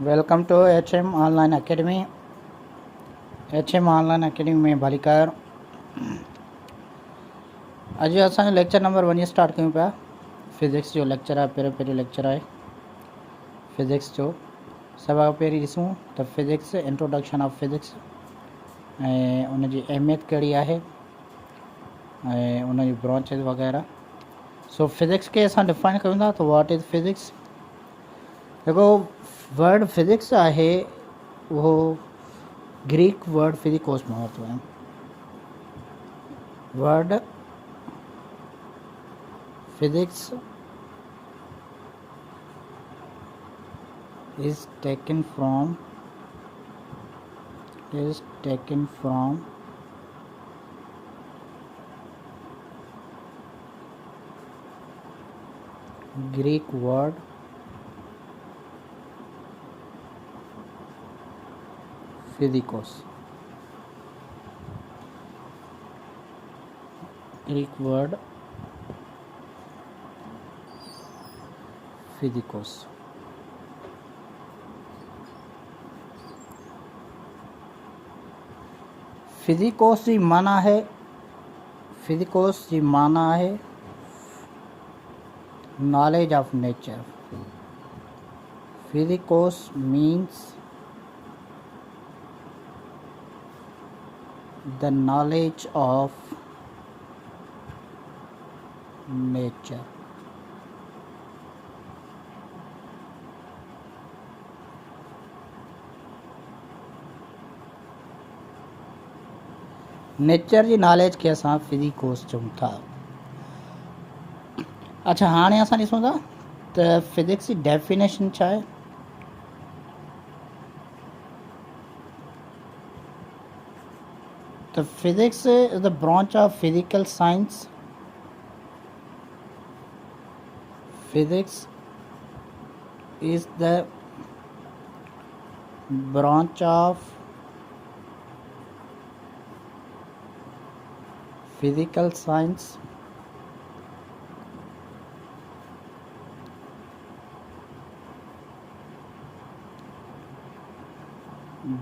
Welcome to HM online academy. HM online academy में भली कर। अॼु असांजो लेक्चर नंबर 1 स्टार्ट कयूं पिया। फिज़िक्स जो लेक्चर आहे, पहिरियों लेक्चर आहे फिज़िक्स जो। सभ खां पहिरीं ॾिसूं त फिज़िक्स, इंट्रोडक्शन ऑफ फिज़िक्स ऐं उन जी अहमियत कहिड़ी आहे ऐं उन जी ब्रांचेस वग़ैरह। सो फिज़िक्स खे असां डिफाइन कयूं था त व्हाट इज़ फिज़िक्स। जेको वर्ड फिज़िक्स आहे उहो ग्रीक वर्ड फिजिकोस मां वरितो आहे। Word physics is taken from Greek word physikos. Greek word physikos. फिजिकोस जी माना है, फिजिकोस जी माना है knowledge of nature. Physicos means the knowledge of nature. Nature जी नॉलेज खे असां फिजिकोस चऊं था। अच्छा, हाणे असां ॾिसूं था त फिज़िक्स जी डेफिनेशन छा आहे। त physics is the branch of physical science. Physics is the branch of physical science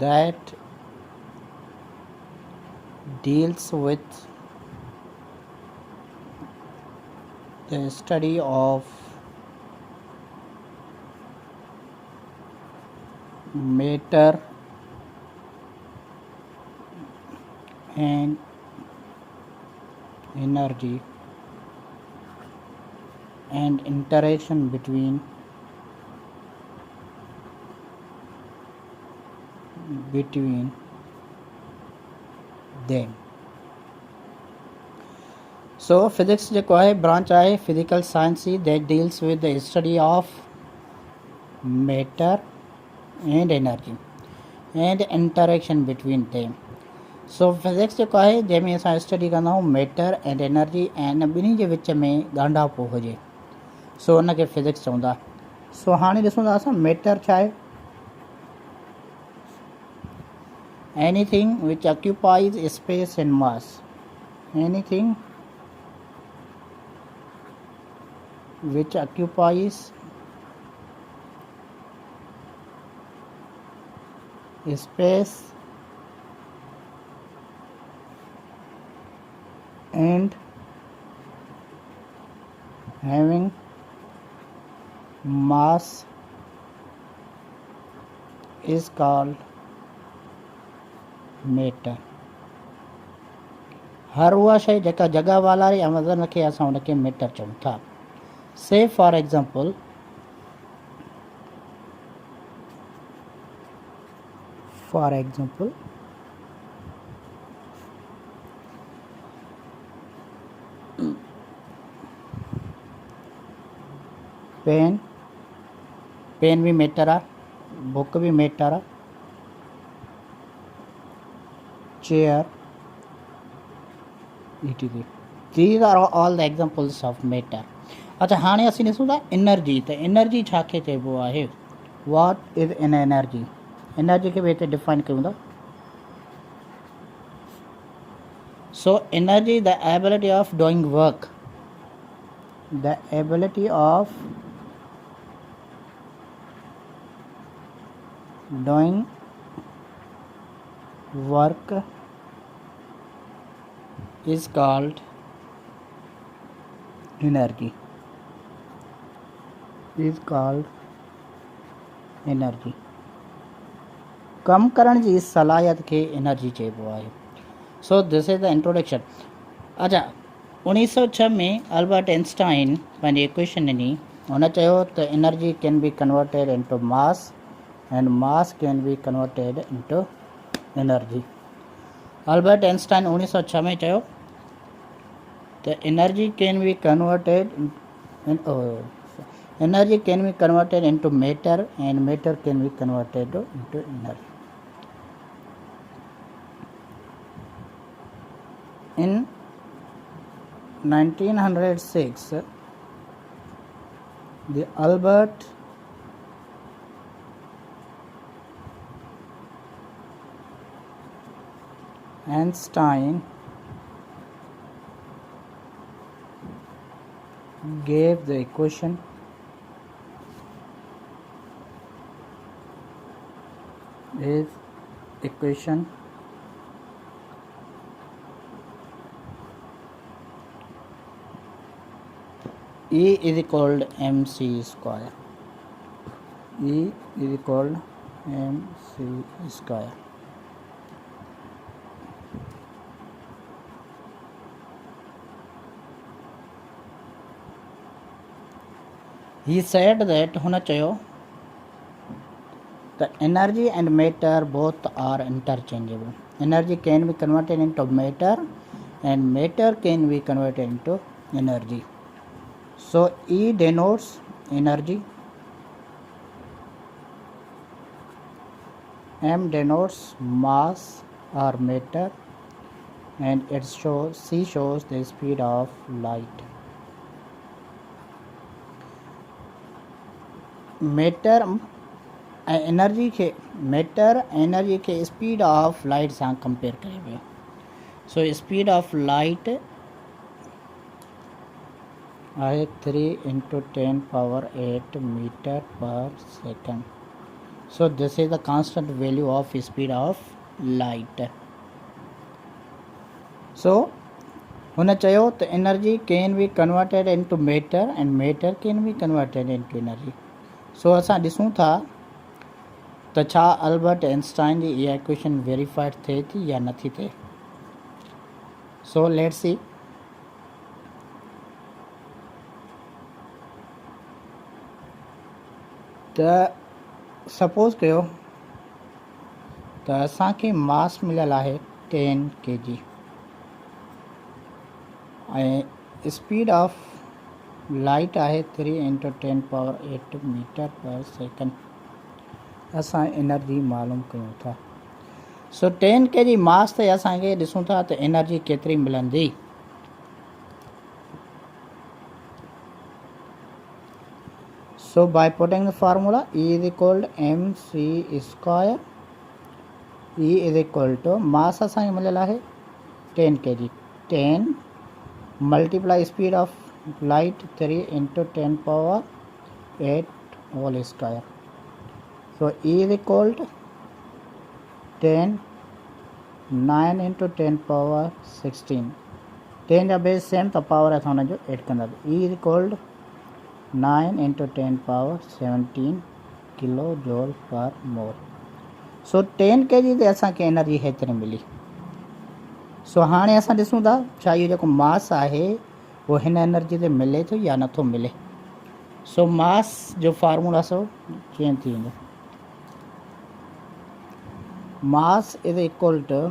that deals with the study of matter and energy and interaction between them. So physics जेको आहे branch आहे physical science जी that deals with the study of matter and energy and interaction between them. So physics जेको आहे जंहिंमें असां study कंदा आहियूं मैटर एंड एनर्जी ऐं ॿिन्ही जे विच में ॻंढापो हुजे, सो हुनखे फिज़िक्स चवंदा। सो हाणे ॾिसूं था असां मैटर छा आहे। Anything which occupies space and mass. Anything which occupies space and having mass is called matter. हर उहा शइ जेका जॻह वालारे या वज़न खे असां हुनखे मैटर चऊं था। से फॉर एग्ज़ाम्पल पेन भी मैटर आहे, बुक भी मैटर आहे, chair, etc. These are all the examples of matter. अच्छा, हाणे असीं ॾिसूं था एनर्जी। त एनर्जी छा खे चइबो आहे। What is an energy. Energy खे बि हिते डिफाइन कयूं था। So energy the ability of doing work, the ability of doing work is called energy. Is called energy. कम करण जी सलाहियत खे एनर्जी चइबो आहे. So this is the introduction. अच्छा, 1906 में अल्बर्ट आइंस्टाइन पंहिंजी इक्वेशन ॾिनी. हुन चयो त energy can be converted into mass and mass can be converted into energy. Albert Einstein 1906 में चयो त energy can be converted into matter and matter can be converted into energy. In 1906, the Albert Einstein gave the equation E is equal to mc square. E is equal to mc square. He said that हुन चयो the energy and matter both are interchangeable. Energy can be converted into matter and matter can be converted into energy. So E denotes energy, M denotes mass or matter, and C shows the speed of light. Matter energy के speed of light सां compare करे पियो. So speed of light आहे 3 × 10⁸ meter per second. So this is the constant value of speed of light. So हुन चयो त energy can be converted into matter and matter can be converted into energy. So असां ॾिसूं था त छा Albert Einstein जी इहा इक्वेशन वेरीफाइड थिए थी या नथी थिए. So let's see. त सपोज़ कयो त असांखे मास मिलियल आहे 10 kg ऐं स्पीड ऑफ लाइट आहे 3 × 10⁸ मीटर पर सेकंड. असां एनर्जी मालूम कयूं था. सो 10 kg मास ते असांखे ॾिसूं था त एनर्जी केतिरी मिलंदी. So by putting the formula E is equal to mc square. E is equal to mass असांखे मिलियल आहे 10 kg. 10 multiply speed of light 3 × 10⁸ whole square. So E is equal to 10 9 × 10⁻16. 10 जा बेस सेम त power असां हुन जो add कंदासीं. E is equal to 9 × 10⁻17 kilo joule per mole. So 10 kg ते असांखे एनर्जी हेतिरी मिली. सो हाणे असां ॾिसूं था छा इहो जेको मास आहे उहो हिन एनर्जी ते मिले थो या नथो मिले. सो मास जो फार्मूला सो चेंज थी वेंदो. Mass is equal to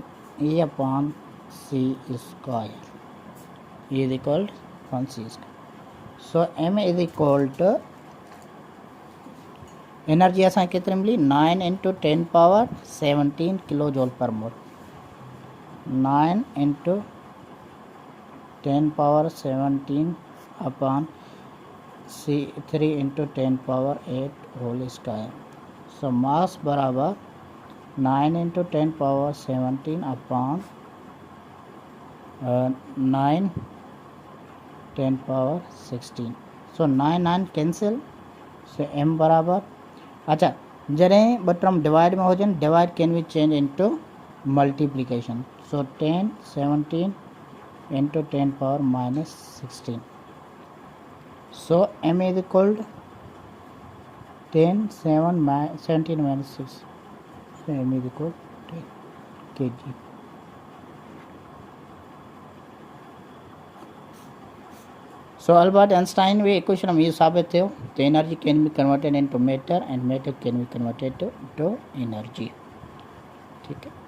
E/c square. E is equal to c square. So m is equal to energy असांखे केतिरी मिली 9 × 10⁻17 kilo joule per mole. 9 × 10⁻17 upon 3 × 10⁸ whole square. So mass बराबर 9 × 10⁻17 upon 9 10⁻16. So 9 9 cancel. So m बराबर अच्छा जॾहिं ॿ term divide में हुजनि, divide can be change into multiplication. So 10 17 into 10 power minus 16. So m is equal to 10 17 minus 6. So m is equal to 10 kg. So Albert Einstein way equation में ये साबित थियो the energy can be converted into matter and matter can be converted to energy. ठीक है.